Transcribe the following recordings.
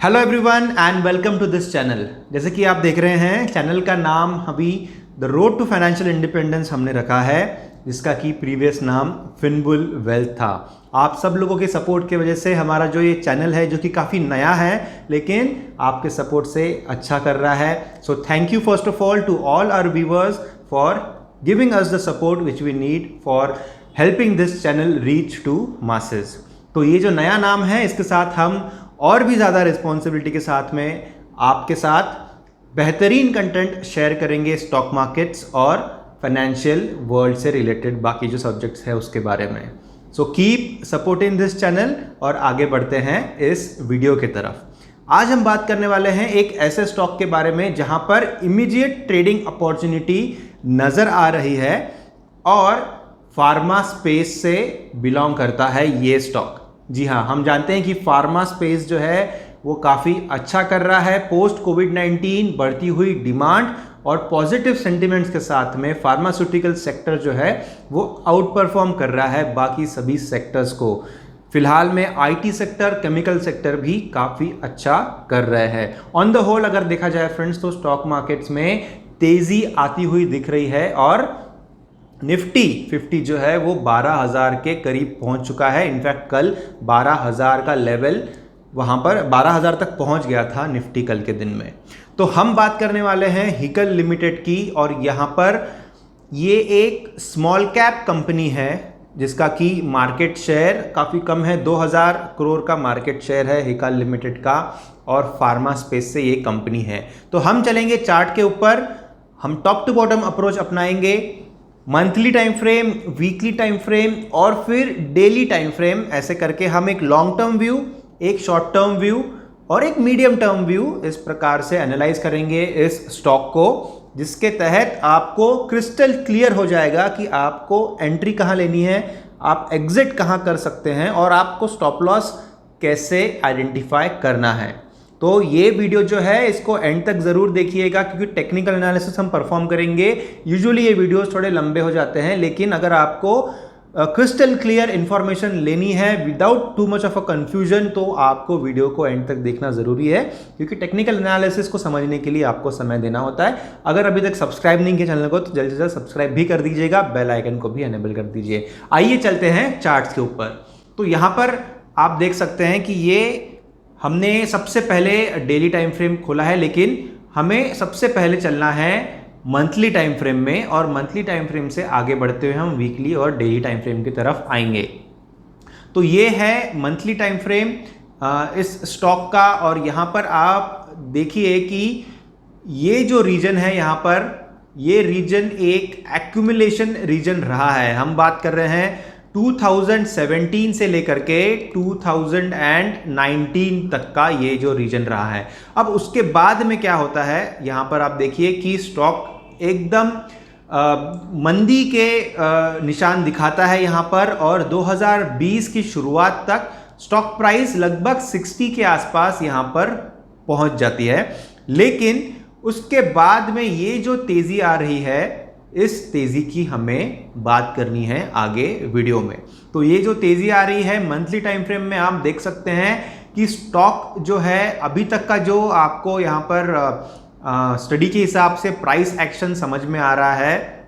Hello everyone and welcome to this channel. जैसे कि आप देख रहे हैं, चैनल का नाम अभी the road to financial independence हमने रखा है, जिसका कि प्रीवियस नाम फिनबुल वेल्थ था। आप सब लोगों के सपोर्ट की वजह से हमारा जो ये चैनल है, जो कि काफ़ी नया है लेकिन आपके सपोर्ट से अच्छा कर रहा है। So thank you first of all to all our viewers for giving us the support which we need for helping this channel reach to masses. तो ये जो नया नाम है, इसके साथ हम और भी ज़्यादा रिस्पॉन्सिबिलिटी के साथ में आपके साथ बेहतरीन कंटेंट शेयर करेंगे स्टॉक मार्केट्स और फाइनेंशियल वर्ल्ड से रिलेटेड बाकी जो सब्जेक्ट्स है उसके बारे में। So keep supporting this channel और आगे बढ़ते हैं इस वीडियो की तरफ। आज हम बात करने वाले हैं एक ऐसे स्टॉक के बारे में जहां पर इमीडिएट ट्रेडिंग अपॉर्चुनिटी नज़र आ रही है और फार्मा स्पेस से बिलोंग करता है ये स्टॉक। जी हाँ, हम जानते हैं कि फार्मा स्पेस जो है वो काफ़ी अच्छा कर रहा है। पोस्ट कोविड-19 बढ़ती हुई डिमांड और पॉजिटिव सेंटिमेंट्स के साथ में फार्मास्यूटिकल सेक्टर जो है वो आउट परफॉर्म कर रहा है बाकी सभी सेक्टर्स को। फिलहाल में आईटी सेक्टर, केमिकल सेक्टर भी काफ़ी अच्छा कर रहे हैं। ऑन द होल अगर देखा जाए फ्रेंड्स, तो स्टॉक मार्केट्स में तेज़ी आती हुई दिख रही है और निफ्टी 50 जो है वो 12,000 के करीब पहुंच चुका है। इनफैक्ट कल 12,000 का लेवल वहां पर 12,000 तक पहुंच गया था निफ्टी कल के दिन में। तो हम बात करने वाले हैं हिकल लिमिटेड की, और यहां पर ये एक स्मॉल कैप कंपनी है जिसका कि मार्केट शेयर काफ़ी कम है। 2,000 करोड़ का मार्केट शेयर है हिकल लिमिटेड का और फार्मा स्पेस से ये कंपनी है। तो हम चलेंगे चार्ट के ऊपर, हम टॉप टू बॉटम अप्रोच अपनाएंगे। Monthly time frame, weekly time frame और फिर डेली टाइम फ्रेम, ऐसे करके हम एक लॉन्ग टर्म व्यू, एक शॉर्ट टर्म व्यू और एक मीडियम टर्म व्यू इस प्रकार से एनालाइज करेंगे इस स्टॉक को, जिसके तहत आपको क्रिस्टल क्लियर हो जाएगा कि आपको एंट्री कहां लेनी है, आप एग्जिट कहां कर सकते हैं और आपको स्टॉप लॉस कैसे आइडेंटिफाई करना है। तो ये वीडियो जो है इसको एंड तक ज़रूर देखिएगा, क्योंकि टेक्निकल एनालिसिस हम परफॉर्म करेंगे। यूजुअली ये वीडियोस थोड़े लंबे हो जाते हैं, लेकिन अगर आपको क्रिस्टल क्लियर इंफॉर्मेशन लेनी है without too much of a confusion, तो आपको वीडियो को एंड तक देखना ज़रूरी है, क्योंकि टेक्निकल एनालिसिस को समझने के लिए आपको समय देना होता है। अगर अभी तक सब्सक्राइब नहीं किया चैनल को तो जल्द से जल्द सब्सक्राइब भी कर दीजिएगा, बेल आइकन को भी एनेबल कर दीजिए। आइए चलते हैं चार्ट्स के ऊपर। तो यहाँ पर आप देख सकते हैं कि ये हमने सबसे पहले डेली टाइम फ्रेम खोला है, लेकिन हमें सबसे पहले चलना है मंथली टाइम फ्रेम में, और मंथली टाइम फ्रेम से आगे बढ़ते हुए हम वीकली और डेली टाइम फ्रेम की तरफ आएंगे। तो ये है मंथली टाइम फ्रेम इस स्टॉक का, और यहाँ पर आप देखिए कि ये जो रीजन है, यहाँ पर ये रीजन एक एक्यूमुलेशन रीजन रहा है। हम बात कर रहे हैं 2017 से लेकर के 2019 तक का ये जो रीजन रहा है। अब उसके बाद में क्या होता है, यहाँ पर आप देखिए कि स्टॉक एकदम मंदी के निशान दिखाता है यहाँ पर, और 2020 की शुरुआत तक स्टॉक प्राइस लगभग 60 के आसपास यहाँ पर पहुँच जाती है। लेकिन उसके बाद में ये जो तेज़ी आ रही है, इस तेज़ी की हमें बात करनी है आगे वीडियो में। तो ये जो तेज़ी आ रही है मंथली टाइम फ्रेम में, आप देख सकते हैं कि स्टॉक जो है अभी तक का जो आपको यहाँ पर स्टडी के हिसाब से प्राइस एक्शन समझ में आ रहा है,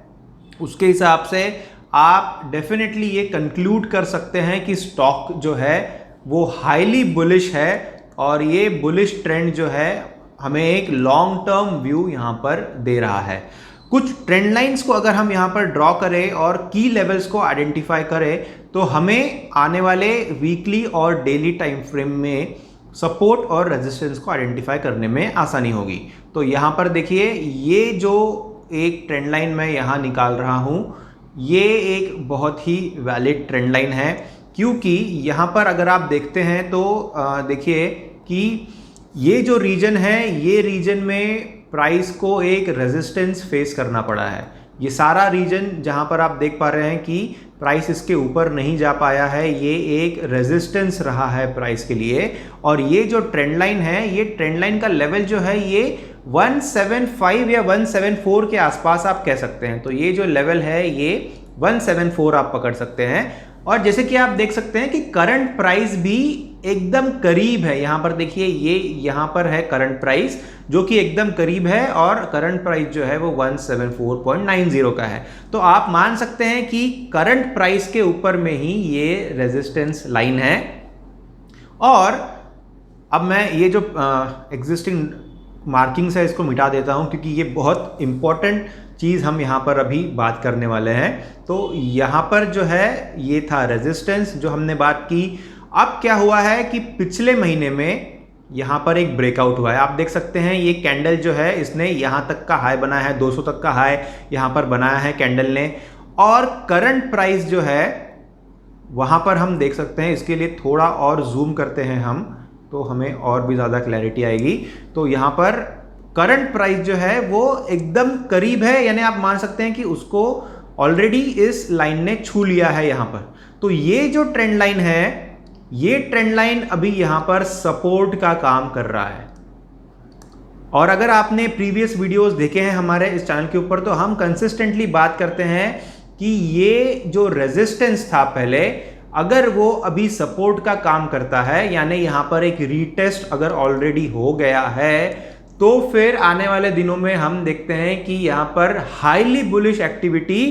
उसके हिसाब से आप डेफिनेटली ये कंक्लूड कर सकते हैं कि स्टॉक जो है वो हाईली बुलिश है, और ये बुलिश ट्रेंड जो है हमें एक लॉन्ग टर्म व्यू यहाँ पर दे रहा है। कुछ ट्रेंड लाइंस को अगर हम यहाँ पर ड्रॉ करें और की लेवल्स को आइडेंटिफाई करें, तो हमें आने वाले वीकली और डेली टाइम फ्रेम में सपोर्ट और रेजिस्टेंस को आइडेंटिफाई करने में आसानी होगी। तो यहाँ पर देखिए, ये जो एक ट्रेंड लाइन मैं यहाँ निकाल रहा हूँ, ये एक बहुत ही वैलिड ट्रेंड लाइन है, क्योंकि यहाँ पर अगर आप देखते हैं तो देखिए कि ये जो रीजन है, ये रीजन में प्राइस को एक रेजिस्टेंस फेस करना पड़ा है। ये सारा रीजन जहां पर आप देख पा रहे हैं कि प्राइस इसके ऊपर नहीं जा पाया है, ये एक रेजिस्टेंस रहा है प्राइस के लिए। और ये जो ट्रेंड लाइन है, ये ट्रेंड लाइन का लेवल जो है ये 175 या 174 के आसपास आप कह सकते हैं। तो ये जो लेवल है ये 174 आप पकड़ सकते हैं। और जैसे कि आप देख सकते हैं कि करंट प्राइस भी एकदम करीब है। यहाँ पर देखिए ये यहाँ पर है करंट प्राइस जो कि एकदम करीब है और करंट प्राइस जो है वो 174.90 का है। तो आप मान सकते हैं कि करंट प्राइस के ऊपर में ही ये रेजिस्टेंस लाइन है। और अब मैं ये जो एग्जिस्टिंग मार्किंग्स है इसको मिटा देता हूं क्योंकि ये बहुत इंपॉर्टेंट चीज़ हम यहाँ पर अभी बात करने वाले हैं। तो यहाँ पर जो है ये था रेजिस्टेंस जो हमने बात की। अब क्या हुआ है कि पिछले महीने में यहाँ पर एक ब्रेकआउट हुआ है। आप देख सकते हैं ये कैंडल जो है इसने यहाँ तक का हाई बनाया है, 200 तक का हाई यहाँ पर बनाया है कैंडल ने। और करंट प्राइस जो है वहाँ पर हम देख सकते हैं, इसके लिए थोड़ा और जूम करते हैं हम तो हमें और भी ज़्यादा क्लैरिटी आएगी। तो यहाँ पर करंट प्राइस जो है वो एकदम करीब है, यानी आप मान सकते हैं कि उसको ऑलरेडी इस लाइन ने छू लिया है यहाँ पर। तो ये जो ट्रेंड लाइन है, ये ट्रेंड लाइन अभी यहाँ पर सपोर्ट का काम कर रहा है। और अगर आपने प्रीवियस वीडियोस देखे हैं हमारे इस चैनल के ऊपर, तो हम कंसिस्टेंटली बात करते हैं कि ये जो रेजिस्टेंस था पहले, अगर वो अभी सपोर्ट का काम करता है, यानी यहां पर एक रीटेस्ट अगर ऑलरेडी हो गया है, तो फिर आने वाले दिनों में हम देखते हैं कि यहां पर हाईली बुलिश एक्टिविटी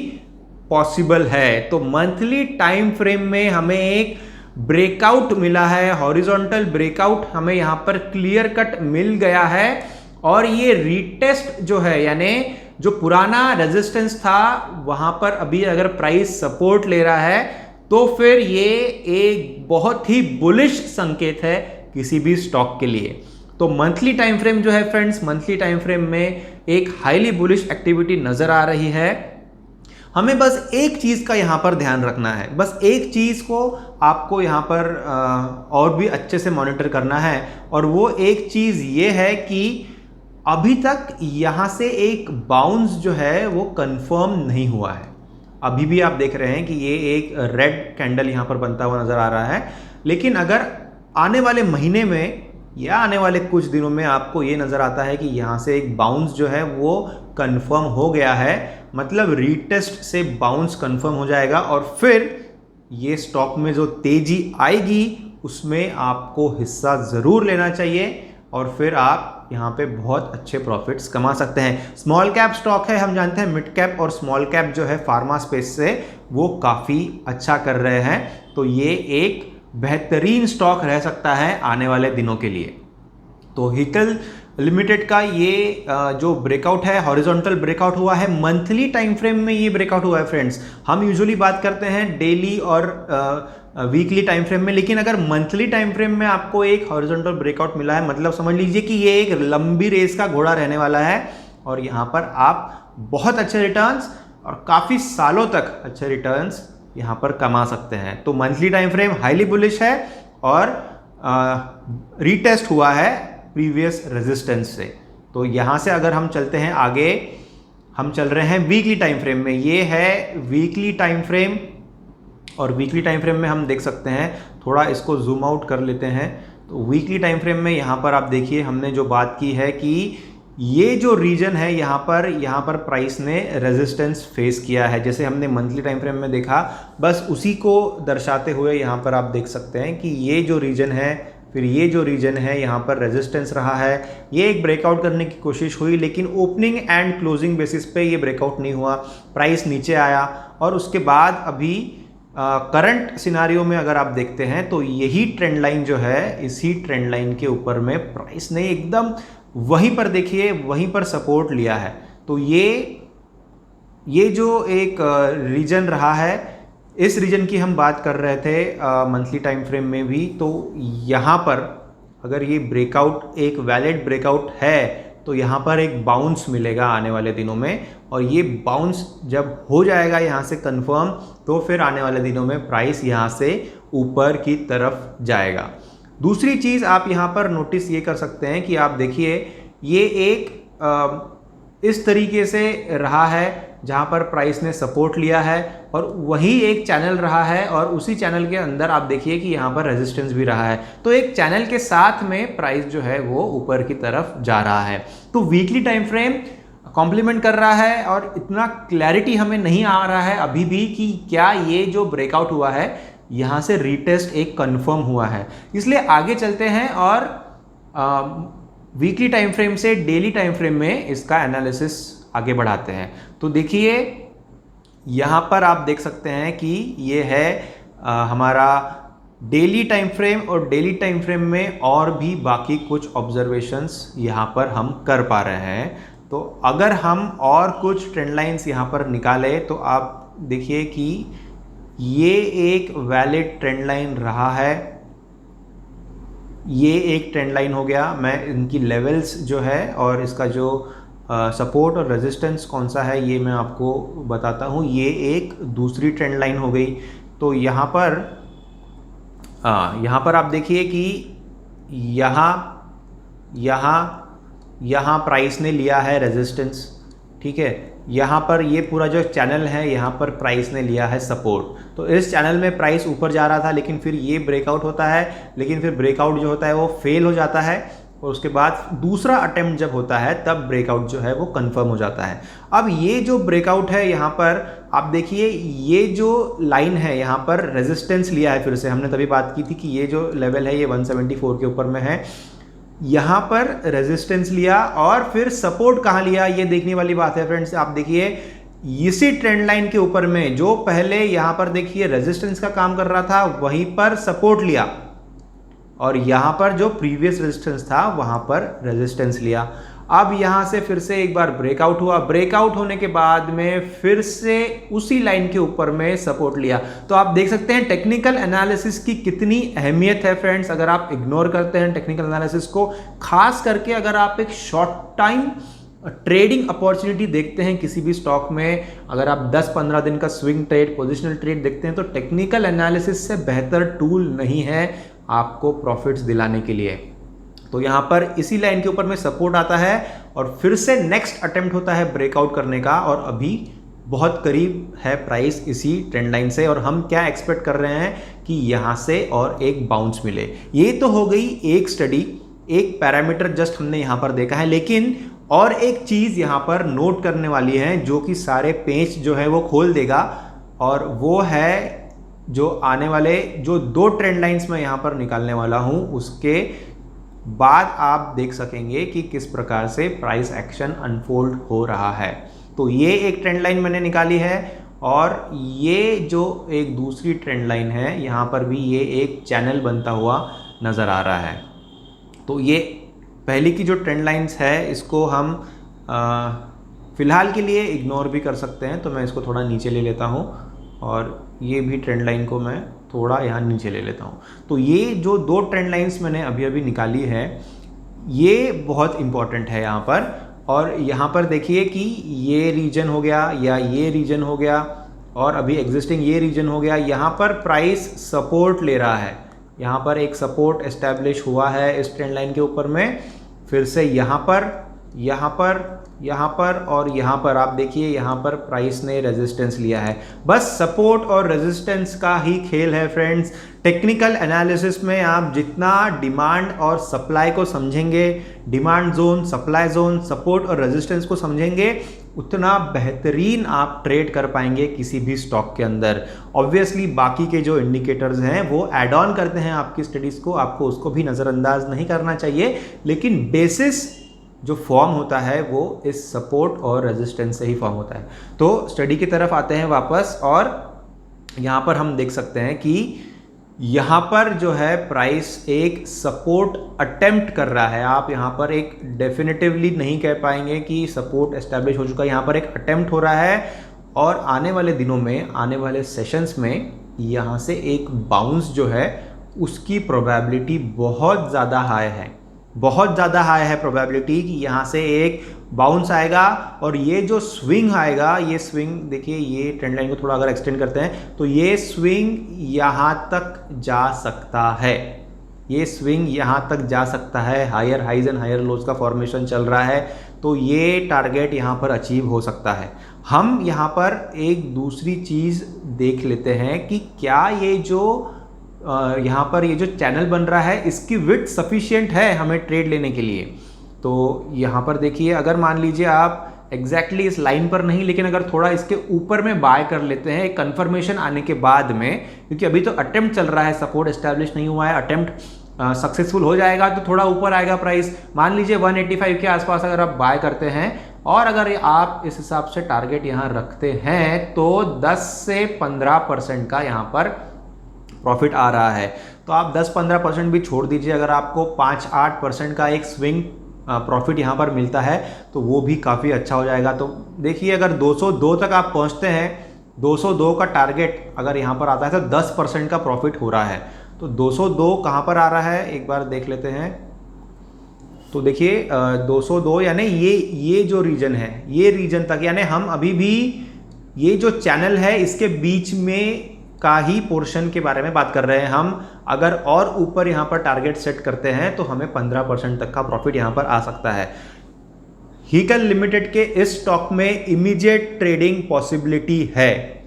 पॉसिबल है। तो मंथली टाइम फ्रेम में हमें एक ब्रेकआउट मिला है, हॉरिजॉन्टल ब्रेकआउट हमें यहां पर क्लियर कट मिल गया है। और ये रीटेस्ट जो है, यानी जो पुराना रेजिस्टेंस था वहां पर अभी अगर प्राइस सपोर्ट ले रहा है, तो फिर ये एक बहुत ही बुलिश संकेत है किसी भी स्टॉक के लिए। तो मंथली टाइम फ्रेम जो है फ्रेंड्स, मंथली टाइम फ्रेम में एक हाईली बुलिश एक्टिविटी नजर आ रही है। हमें बस एक चीज का यहां पर ध्यान रखना है, बस एक चीज को आपको यहां पर और भी अच्छे से मॉनिटर करना है। और वो एक चीज ये है कि अभी तक यहां से एक बाउंस जो है वो कंफर्म नहीं हुआ है। अभी भी आप देख रहे हैं कि ये एक रेड कैंडल यहां पर बनता हुआ नजर आ रहा है। लेकिन अगर आने वाले महीने में या आने वाले कुछ दिनों में आपको ये नजर आता है कि यहां से एक बाउंस जो है वो कंफर्म हो गया है, मतलब रीटेस्ट से बाउंस कंफर्म हो जाएगा, और फिर ये स्टॉक में जो तेजी आएगी उसमें आपको हिस्सा जरूर लेना चाहिए और फिर आप यहाँ पे बहुत अच्छे प्रॉफिट्स कमा सकते हैं। स्मॉल कैप स्टॉक है, हम जानते हैं मिड कैप और स्मॉल कैप जो है फार्मा स्पेस से वो काफ़ी अच्छा कर रहे हैं। तो ये एक बेहतरीन स्टॉक रह सकता है आने वाले दिनों के लिए। तो हिकल लिमिटेड का ये जो ब्रेकआउट है, हॉरिजॉन्टल ब्रेकआउट हुआ है, मंथली टाइम फ्रेम में ये ब्रेकआउट हुआ है फ्रेंड्स। हम यूजुअली बात करते हैं डेली और वीकली टाइम फ्रेम में, लेकिन अगर मंथली टाइम फ्रेम में आपको एक हॉरिजॉन्टल ब्रेकआउट मिला है, मतलब समझ लीजिए कि ये एक लंबी रेस का घोड़ा रहने वाला है और यहाँ पर आप बहुत अच्छे रिटर्न्स और काफ़ी सालों तक अच्छे रिटर्न्स यहाँ पर कमा सकते हैं। तो monthly time frame highly bullish है और रीटेस्ट हुआ है प्रीवियस रेजिस्टेंस से। तो यहाँ से अगर हम चलते हैं आगे, हम चल रहे हैं वीकली टाइम फ्रेम में। ये है वीकली टाइम फ्रेम और वीकली टाइम फ्रेम में हम देख सकते हैं, थोड़ा इसको जूम आउट कर लेते हैं। तो वीकली टाइम फ्रेम में यहाँ पर आप देखिए हमने जो बात की है कि ये जो रीजन है यहाँ पर प्राइस ने रेजिस्टेंस फेस किया है, जैसे हमने मंथली टाइम फ्रेम में देखा, बस उसी को दर्शाते हुए यहाँ पर आप देख सकते हैं कि ये जो रीजन है, फिर ये जो रीजन है यहाँ पर रेजिस्टेंस रहा है। ये एक ब्रेकआउट करने की कोशिश हुई, लेकिन ओपनिंग एंड क्लोजिंग बेसिस पे ये ब्रेकआउट नहीं हुआ, प्राइस नीचे आया। और उसके बाद अभी करंट सिनारियो में अगर आप देखते हैं तो यही ट्रेंड लाइन जो है, इसी ट्रेंड लाइन के ऊपर में प्राइस ने एकदम वहीं पर देखिए वहीं पर सपोर्ट लिया है। तो ये जो एक रीजन रहा है, इस रीजन की हम बात कर रहे थे मंथली टाइम फ्रेम में भी। तो यहाँ पर अगर ये ब्रेकआउट एक वैलिड ब्रेकआउट है तो यहाँ पर एक बाउंस मिलेगा आने वाले दिनों में, और ये बाउंस जब हो जाएगा यहाँ से कंफर्म, तो फिर आने वाले दिनों में प्राइस यहाँ से ऊपर की तरफ जाएगा। दूसरी चीज़ आप यहाँ पर नोटिस ये कर सकते हैं कि आप देखिए ये एक इस तरीके से रहा है जहाँ पर प्राइस ने सपोर्ट लिया है, और वही एक चैनल रहा है, और उसी चैनल के अंदर आप देखिए कि यहाँ पर रेजिस्टेंस भी रहा है। तो एक चैनल के साथ में प्राइस जो है वो ऊपर की तरफ जा रहा है। तो वीकली टाइम फ्रेम कॉम्प्लीमेंट कर रहा है, और इतना क्लैरिटी हमें नहीं आ रहा है अभी भी कि क्या ये जो ब्रेकआउट हुआ है यहाँ से रीटेस्ट एक कंफर्म हुआ है। इसलिए आगे चलते हैं और वीकली टाइम फ्रेम से डेली टाइम फ्रेम में इसका एनालिसिस आगे बढ़ाते हैं। तो देखिए यहाँ पर आप देख सकते हैं कि ये है हमारा डेली टाइम फ्रेम, और डेली टाइम फ्रेम में और भी बाकी कुछ ऑब्जर्वेशंस यहाँ पर हम कर पा रहे हैं। तो अगर हम और कुछ ट्रेंड लाइंस यहाँ पर निकालें तो आप देखिए कि ये एक वैलिड ट्रेंड लाइन रहा है, ये एक ट्रेंड लाइन हो गया। मैं इनकी लेवल्स जो है और इसका जो सपोर्ट और रेजिस्टेंस कौन सा है ये मैं आपको बताता हूँ। ये एक दूसरी ट्रेंड लाइन हो गई। तो यहाँ पर आप देखिए कि यहाँ प्राइस ने लिया है रेजिस्टेंस, ठीक है। यहाँ पर ये पूरा जो चैनल है यहाँ पर प्राइस ने लिया है सपोर्ट। तो इस चैनल में प्राइस ऊपर जा रहा था, लेकिन फिर ये ब्रेकआउट होता है, लेकिन फिर ब्रेकआउट जो होता है वो फेल हो जाता है, और उसके बाद दूसरा अटेम्प्ट जब होता है तब ब्रेकआउट जो है वो कंफर्म हो जाता है। अब ये जो ब्रेकआउट है यहाँ पर आप देखिए, ये जो लाइन है यहाँ पर रेजिस्टेंस लिया है। फिर से हमने तभी बात की थी कि ये जो लेवल है ये 174 के ऊपर में है। यहाँ पर रेजिस्टेंस लिया और फिर सपोर्ट कहाँ लिया, ये देखने वाली बात है फ्रेंड्स। आप देखिए इसी ट्रेंड लाइन के ऊपर में जो पहले यहाँ पर देखिए रेजिस्टेंस का काम कर रहा था, वहीं पर सपोर्ट लिया, और यहाँ पर जो प्रीवियस रेजिस्टेंस था वहाँ पर रेजिस्टेंस लिया। अब यहाँ से फिर से एक बार ब्रेकआउट हुआ, ब्रेकआउट होने के बाद में फिर से उसी लाइन के ऊपर में सपोर्ट लिया। तो आप देख सकते हैं टेक्निकल एनालिसिस की कितनी अहमियत है फ्रेंड्स। अगर आप इग्नोर करते हैं टेक्निकल एनालिसिस को, खास करके अगर आप एक शॉर्ट टाइम ट्रेडिंग अपॉर्चुनिटी देखते हैं किसी भी स्टॉक में, अगर आप 10-15 दिन का स्विंग ट्रेड, पोजिशनल ट्रेड देखते हैं, तो टेक्निकल एनालिसिस से बेहतर टूल नहीं है आपको प्रॉफिट्स दिलाने के लिए। तो यहाँ पर इसी लाइन के ऊपर में सपोर्ट आता है और फिर से नेक्स्ट अटेम्प्ट होता है ब्रेकआउट करने का, और अभी बहुत करीब है प्राइस इसी ट्रेंड लाइन से। और हम क्या एक्सपेक्ट कर रहे हैं कि यहाँ से और एक बाउंस मिले। ये तो हो गई एक स्टडी, एक पैरामीटर जस्ट हमने यहाँ पर देखा है, लेकिन और एक चीज़ यहाँ पर नोट करने वाली है जो कि सारे पेज जो है वो खोल देगा, और वो है जो आने वाले जो 2 ट्रेंड लाइंस मैं यहाँ पर निकालने वाला हूँ, उसके बाद आप देख सकेंगे कि किस प्रकार से प्राइस एक्शन अनफोल्ड हो रहा है। तो ये एक ट्रेंड लाइन मैंने निकाली है, और ये जो एक दूसरी ट्रेंड लाइन है यहाँ पर भी ये एक चैनल बनता हुआ नज़र आ रहा है। तो ये पहली की जो ट्रेंड लाइंस है इसको हम फ़िलहाल के लिए इग्नोर भी कर सकते हैं। तो मैं इसको थोड़ा नीचे ले लेता हूँ, और ये भी ट्रेंड लाइन को मैं थोड़ा यहाँ नीचे ले लेता हूँ। तो ये जो 2 ट्रेंड लाइंस मैंने अभी निकाली है ये बहुत इंपॉर्टेंट है यहाँ पर। और यहाँ पर देखिए कि ये रीजन हो गया या ये रीजन हो गया, और अभी एग्जिस्टिंग ये रीजन हो गया। यहाँ पर प्राइस सपोर्ट ले रहा है, यहाँ पर एक सपोर्ट एस्टैब्लिश हुआ है इस ट्रेंड लाइन के ऊपर में। फिर से यहाँ पर और यहाँ पर आप देखिए यहाँ पर प्राइस ने रेजिस्टेंस लिया है। बस सपोर्ट और रेजिस्टेंस का ही खेल है फ्रेंड्स। टेक्निकल एनालिसिस में आप जितना डिमांड और सप्लाई को समझेंगे, demand zone, supply zone, support और रेजिस्टेंस को समझेंगे, उतना बेहतरीन आप ट्रेड कर पाएंगे किसी भी स्टॉक के अंदर। ऑब्वियसली बाकी के जो इंडिकेटर्स हैं वो ऐड ऑन करते हैं आपकी स्टडीज को, आपको उसको भी नज़रअंदाज नहीं करना चाहिए, लेकिन बेसिस जो फॉर्म होता है वो इस सपोर्ट और रेजिस्टेंस से ही फॉर्म होता है। तो स्टडी की तरफ आते हैं वापस, और यहाँ पर हम देख सकते हैं कि यहाँ पर जो है प्राइस एक सपोर्ट अटेम्प्ट कर रहा है। आप यहाँ पर एक डेफिनेटिवली नहीं कह पाएंगे कि सपोर्ट एस्टैब्लिश हो चुका है, यहाँ पर एक अटेम्प्ट हो रहा है, और आने वाले दिनों में, आने वाले सेशंस में यहाँ से एक बाउंस जो है उसकी प्रोबेबिलिटी बहुत ज़्यादा हाई है, बहुत ज़्यादा हाई है प्रोबेबिलिटी कि यहाँ से एक बाउंस आएगा। और ये जो स्विंग आएगा, ये स्विंग देखिए, ये ट्रेंड लाइन को थोड़ा अगर एक्सटेंड करते हैं तो ये स्विंग यहाँ तक जा सकता है, ये स्विंग यहाँ तक जा सकता है। Higher highs and higher lows का फॉर्मेशन चल रहा है, तो ये टारगेट यहाँ पर अचीव हो सकता है। हम यहाँ पर एक दूसरी चीज़ देख लेते हैं कि क्या ये जो यहाँ पर ये जो चैनल बन रहा है इसकी विड्थ सफिशिएंट है हमें ट्रेड लेने के लिए। तो यहाँ पर देखिए, अगर मान लीजिए आप एग्जैक्टली इस लाइन पर नहीं, लेकिन अगर थोड़ा इसके ऊपर में बाय कर लेते हैं एक कंफर्मेशन आने के बाद में, क्योंकि अभी तो अटेम्प्ट चल रहा है, सपोर्ट एस्टैब्लिश नहीं हुआ है, अटेम्प्ट सक्सेसफुल हो जाएगा तो थोड़ा ऊपर आएगा प्राइस। मान लीजिए 185 के आसपास अगर आप बाय करते हैं और अगर आप इस हिसाब से टारगेट यहाँ रखते हैं तो 10 से 15% का यहाँ पर प्रॉफिट आ रहा है। तो आप 10-15% भी छोड़ दीजिए, अगर आपको 5-8% का एक स्विंग प्रॉफिट यहाँ पर मिलता है तो वो भी काफ़ी अच्छा हो जाएगा। तो देखिए अगर 202 तक आप पहुँचते हैं, 202 का टारगेट अगर यहाँ पर आता है तो 10% का प्रॉफिट हो रहा है। तो 202 कहाँ पर आ रहा है एक बार देख लेते हैं। तो देखिए 202 यानी ये जो रीजन है, ये रीजन तक, यानी हम अभी भी ये जो चैनल है इसके बीच में का ही पोर्शन के बारे में बात कर रहे हैं हम। अगर और ऊपर यहाँ पर टारगेट सेट करते हैं तो हमें 15% तक का प्रॉफिट यहाँ पर आ सकता है। हीकल लिमिटेड के इस स्टॉक में इमीडिएट ट्रेडिंग पॉसिबिलिटी है,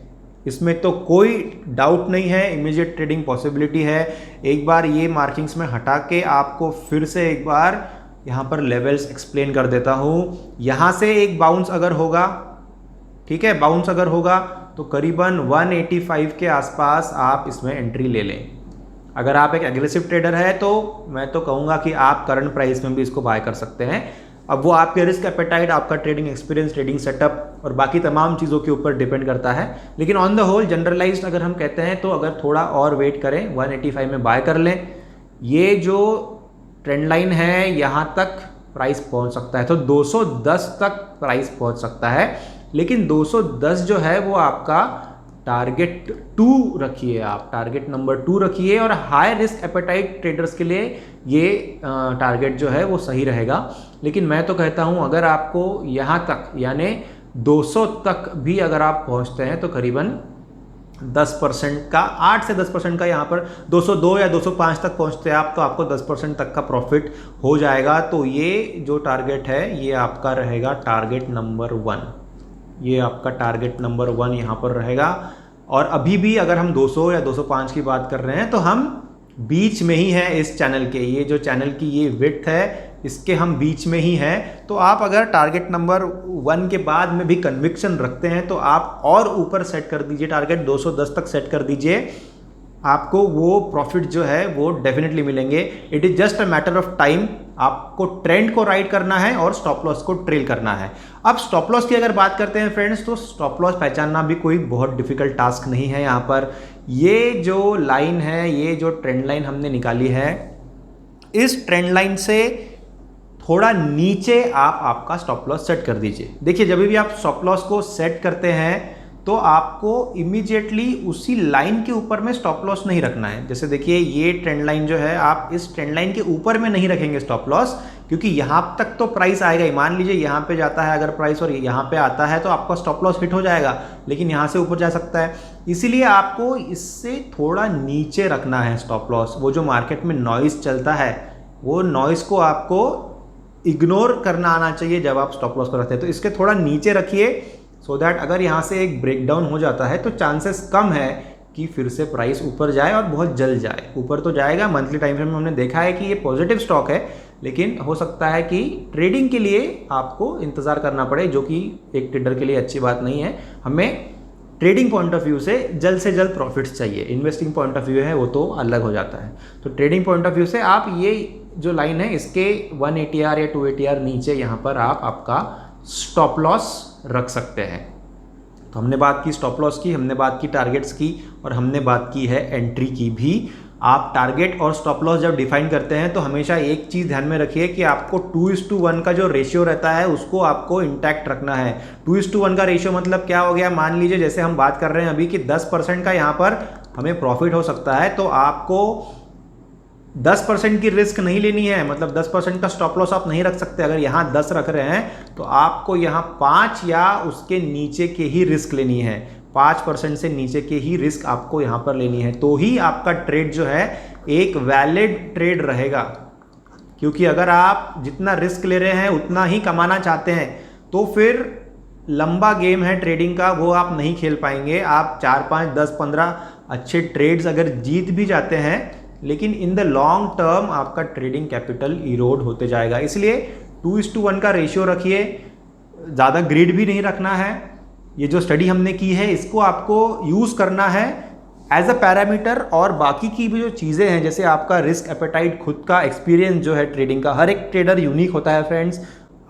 इसमें तो कोई डाउट नहीं है, इमीडिएट ट्रेडिंग पॉसिबिलिटी है। एक बार ये मार्किंग्स में हटा के आपको फिर से एक बार यहाँ पर लेवल्स एक्सप्लेन कर देता हूँ। यहाँ से एक बाउंस अगर होगा, ठीक है, बाउंस अगर होगा तो करीबन 185 के आसपास आप इसमें एंट्री ले लें। अगर आप एक एग्रेसिव ट्रेडर है तो मैं तो कहूँगा कि आप करंट प्राइस में भी इसको बाय कर सकते हैं। अब वो आपके रिस्क एपेटाइट, आपका ट्रेडिंग एक्सपीरियंस, ट्रेडिंग सेटअप और बाकी तमाम चीज़ों के ऊपर डिपेंड करता है। लेकिन ऑन द होल जनरलाइज्ड अगर हम कहते हैं तो अगर थोड़ा और वेट करें 185 में बाय कर लें। ये जो ट्रेंड लाइन है यहाँ तक प्राइस पहुँच सकता है, तो 210 तक प्राइस पहुँच सकता है। लेकिन 210 जो है वो आपका टारगेट 2 रखिए, आप टारगेट नंबर 2 रखिए, और हाई रिस्क एपेटाइट ट्रेडर्स के लिए ये टारगेट जो है वो सही रहेगा। लेकिन मैं तो कहता हूँ अगर आपको यहाँ तक यानी 200 तक भी अगर आप पहुँचते हैं तो करीबन 10% का, 8 से 10% का, यहाँ पर 202 या 205 तक पहुँचते हैं आप तो आपको 10% तक का प्रॉफिट हो जाएगा। तो ये जो टारगेट है ये आपका रहेगा टारगेट नंबर 1, ये आपका टारगेट नंबर 1 यहाँ पर रहेगा। और अभी भी अगर हम 200 या 205 की बात कर रहे हैं तो हम बीच में ही हैं इस चैनल के, ये जो चैनल की ये विड्थ है इसके हम बीच में ही हैं। तो आप अगर टारगेट नंबर 1 के बाद में भी कन्विक्शन रखते हैं तो आप और ऊपर सेट कर दीजिए, टारगेट 210 तक सेट कर दीजिए, आपको वो प्रॉफिट जो है वो डेफिनेटली मिलेंगे। It is just a matter of time, आपको ट्रेंड को राइड करना है और स्टॉप लॉस को ट्रेल करना है। अब स्टॉप लॉस की अगर बात करते हैं फ्रेंड्स, तो स्टॉप लॉस पहचानना भी कोई बहुत डिफिकल्ट टास्क नहीं है। यहाँ पर ये जो लाइन है, ये जो ट्रेंड लाइन हमने निकाली है, इस ट्रेंड लाइन से थोड़ा नीचे आप आपका स्टॉप लॉस सेट कर दीजिए। देखिए जब भी आप स्टॉप लॉस को सेट करते हैं तो आपको इमीडिएटली उसी लाइन के ऊपर में स्टॉप लॉस नहीं रखना है। जैसे देखिए ये ट्रेंड लाइन जो है, आप इस ट्रेंड लाइन के ऊपर में नहीं रखेंगे स्टॉप लॉस, क्योंकि यहाँ तक तो प्राइस आएगा ही। मान लीजिए यहाँ पे जाता है अगर प्राइस और यहाँ पे आता है तो आपका स्टॉप लॉस हिट हो जाएगा, लेकिन यहाँ से ऊपर जा सकता है। इसीलिए आपको इससे थोड़ा नीचे रखना है स्टॉप लॉस। वो जो मार्केट में नॉइस चलता है वो नॉइस को आपको इग्नोर करना आना चाहिए जब आप स्टॉप लॉस को रखते हैं। तो इसके थोड़ा नीचे रखिए, सो दैट अगर यहाँ से एक ब्रेकडाउन हो जाता है तो चांसेस कम है कि फिर से प्राइस ऊपर जाए और बहुत जल्द जाए। ऊपर तो जाएगा, मंथली टाइम फ्रेम में हमने देखा है कि ये पॉजिटिव स्टॉक है, लेकिन हो सकता है कि ट्रेडिंग के लिए आपको इंतज़ार करना पड़े, जो कि एक ट्रेडर के लिए अच्छी बात नहीं है। हमें ट्रेडिंग पॉइंट ऑफ व्यू से जल्द प्रॉफिट्स चाहिए, इन्वेस्टिंग पॉइंट ऑफ व्यू है वो तो अलग हो जाता है। तो ट्रेडिंग पॉइंट ऑफ व्यू से आप ये जो लाइन है इसके 180R या 280R नीचे यहाँ पर आप आपका स्टॉप लॉस रख सकते हैं। तो हमने बात की स्टॉप लॉस की, हमने बात की टारगेट्स की, और हमने बात की है एंट्री की भी। आप टारगेट और स्टॉप लॉस जब डिफाइन करते हैं तो हमेशा एक चीज़ ध्यान में रखिए कि आपको 2:1 का जो रेशियो रहता है उसको आपको इंटैक्ट रखना है। 2:1 का रेशियो मतलब क्या हो गया, मान लीजिए जैसे हम बात कर रहे हैं अभी कि 10% का यहाँ पर हमें प्रॉफिट हो सकता है, तो आपको 10% की रिस्क नहीं लेनी है, मतलब 10% का स्टॉप लॉस आप नहीं रख सकते। अगर यहाँ 10 रख रहे हैं तो आपको यहाँ 5 या उसके नीचे के ही रिस्क लेनी है, 5% से नीचे के ही रिस्क आपको यहाँ पर लेनी है, तो ही आपका ट्रेड जो है एक वैलिड ट्रेड रहेगा। क्योंकि अगर आप जितना रिस्क ले रहे हैं उतना ही कमाना चाहते हैं तो फिर लंबा गेम है ट्रेडिंग का, वो आप नहीं खेल पाएंगे। आप 4, 5, 10, 15 अच्छे ट्रेड्स अगर जीत भी जाते हैं, लेकिन इन द लॉन्ग टर्म आपका ट्रेडिंग कैपिटल इरोड होते जाएगा। इसलिए 2:1 का रेशियो रखिए। ज़्यादा ग्रिड भी नहीं रखना है। ये जो स्टडी हमने की है इसको आपको यूज़ करना है एज अ पैरामीटर, और बाकी की भी जो चीज़ें हैं जैसे आपका रिस्क एपेटाइट, खुद का एक्सपीरियंस जो है ट्रेडिंग का, हर एक ट्रेडर यूनिक होता है फ्रेंड्स।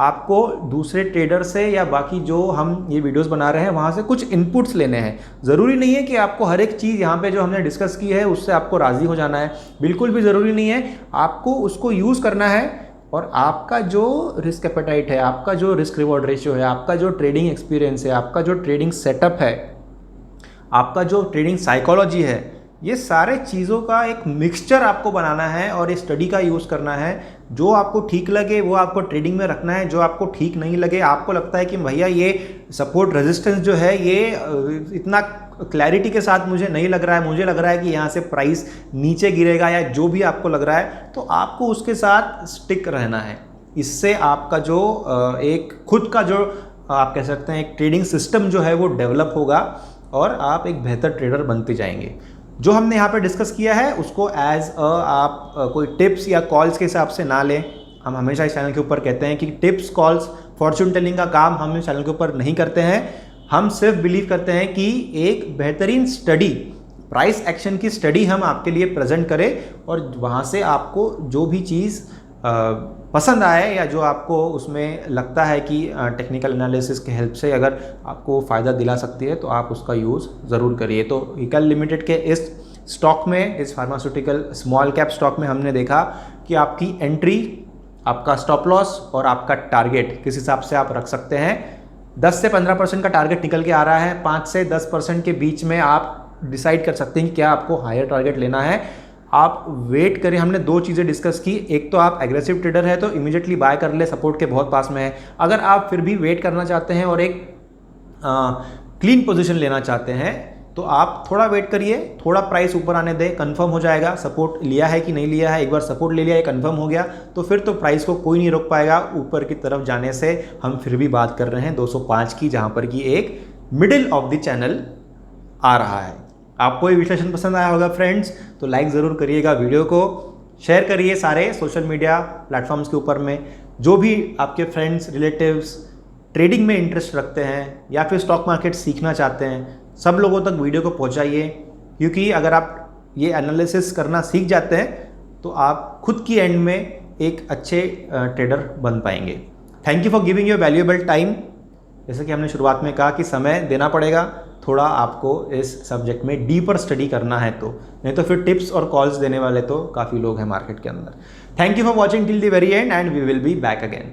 आपको दूसरे ट्रेडर से या बाकी जो हम ये वीडियोस बना रहे हैं वहाँ से कुछ इनपुट्स लेने हैं। ज़रूरी नहीं है कि आपको हर एक चीज़ यहाँ पे जो हमने डिस्कस की है उससे आपको राज़ी हो जाना है, बिल्कुल भी ज़रूरी नहीं है। आपको उसको यूज़ करना है और आपका जो रिस्क एपेटाइट है, आपका जो रिस्क रिवॉर्ड रेशियो है, आपका जो ट्रेडिंग एक्सपीरियंस है, आपका जो ट्रेडिंग सेटअप है, आपका जो ट्रेडिंग साइकोलॉजी है, ये सारे चीज़ों का एक मिक्सचर आपको बनाना है और इस स्टडी का यूज़ करना है। जो आपको ठीक लगे वो आपको ट्रेडिंग में रखना है, जो आपको ठीक नहीं लगे, आपको लगता है कि भैया ये सपोर्ट रेजिस्टेंस जो है ये इतना क्लैरिटी के साथ मुझे नहीं लग रहा है, मुझे लग रहा है कि यहाँ से प्राइस नीचे गिरेगा, या जो भी आपको लग रहा है, तो आपको उसके साथ स्टिक रहना है। इससे आपका जो एक खुद का जो आप कह सकते हैं एक ट्रेडिंग सिस्टम जो है वो डेवलप होगा और आप एक बेहतर ट्रेडर बनते जाएंगे। जो हमने यहाँ पे डिस्कस किया है उसको एज आप कोई टिप्स या कॉल्स के हिसाब से ना लें। हम हमेशा इस चैनल के ऊपर कहते हैं कि टिप्स, कॉल्स, फॉर्चून टेलिंग का काम हम इस चैनल के ऊपर नहीं करते हैं। हम सिर्फ बिलीव करते हैं कि एक बेहतरीन स्टडी, प्राइस एक्शन की स्टडी हम आपके लिए प्रेजेंट करें और वहाँ से आपको जो भी चीज़ पसंद आए या जो आपको उसमें लगता है कि टेक्निकल एनालिसिस के हेल्प से अगर आपको फ़ायदा दिला सकती है तो आप उसका यूज़ ज़रूर करिए। तो हिकल लिमिटेड के इस स्टॉक में, इस फार्मास्यूटिकल स्मॉल कैप स्टॉक में हमने देखा कि आपकी एंट्री, आपका स्टॉप लॉस और आपका टारगेट किस हिसाब से आप रख सकते हैं। 10 से 15% का टारगेट निकल के आ रहा है, 5 से 10% के बीच में आप डिसाइड कर सकते हैं कि क्या आपको हायर टारगेट लेना है। आप वेट करें। हमने दो चीज़ें डिस्कस की, एक तो आप एग्रेसिव ट्रेडर है तो इमीडिएटली बाय कर ले, सपोर्ट के बहुत पास में है। अगर आप फिर भी वेट करना चाहते हैं और एक क्लीन पोजीशन लेना चाहते हैं तो आप थोड़ा वेट करिए, थोड़ा प्राइस ऊपर आने दें, कंफर्म हो जाएगा सपोर्ट लिया है कि नहीं लिया है। एक बार सपोर्ट ले लिया, ये कंफर्म हो गया तो फिर तो प्राइस को कोई नहीं रोक पाएगा ऊपर की तरफ जाने से। हम फिर भी बात कर रहे हैं 205 की, जहाँ पर कि एक मिडिल ऑफ द चैनल आ रहा है। आपको ये विश्लेषण पसंद आया होगा फ्रेंड्स, तो लाइक ज़रूर करिएगा, वीडियो को शेयर करिए सारे सोशल मीडिया प्लेटफॉर्म्स के ऊपर में। जो भी आपके फ्रेंड्स, रिलेटिव्स ट्रेडिंग में इंटरेस्ट रखते हैं या फिर स्टॉक मार्केट सीखना चाहते हैं, सब लोगों तक वीडियो को पहुंचाइए, क्योंकि अगर आप ये एनालिसिस करना सीख जाते हैं तो आप खुद की एंड में एक अच्छे ट्रेडर बन पाएंगे। Thank you for giving your valuable time. जैसे कि हमने शुरुआत में कहा कि समय देना पड़ेगा, थोड़ा आपको इस सब्जेक्ट में डीपर स्टडी करना है, तो नहीं तो फिर टिप्स और कॉल्स देने वाले तो काफ़ी लोग हैं मार्केट के अंदर। Thank you for watching till the very end and we will be back again.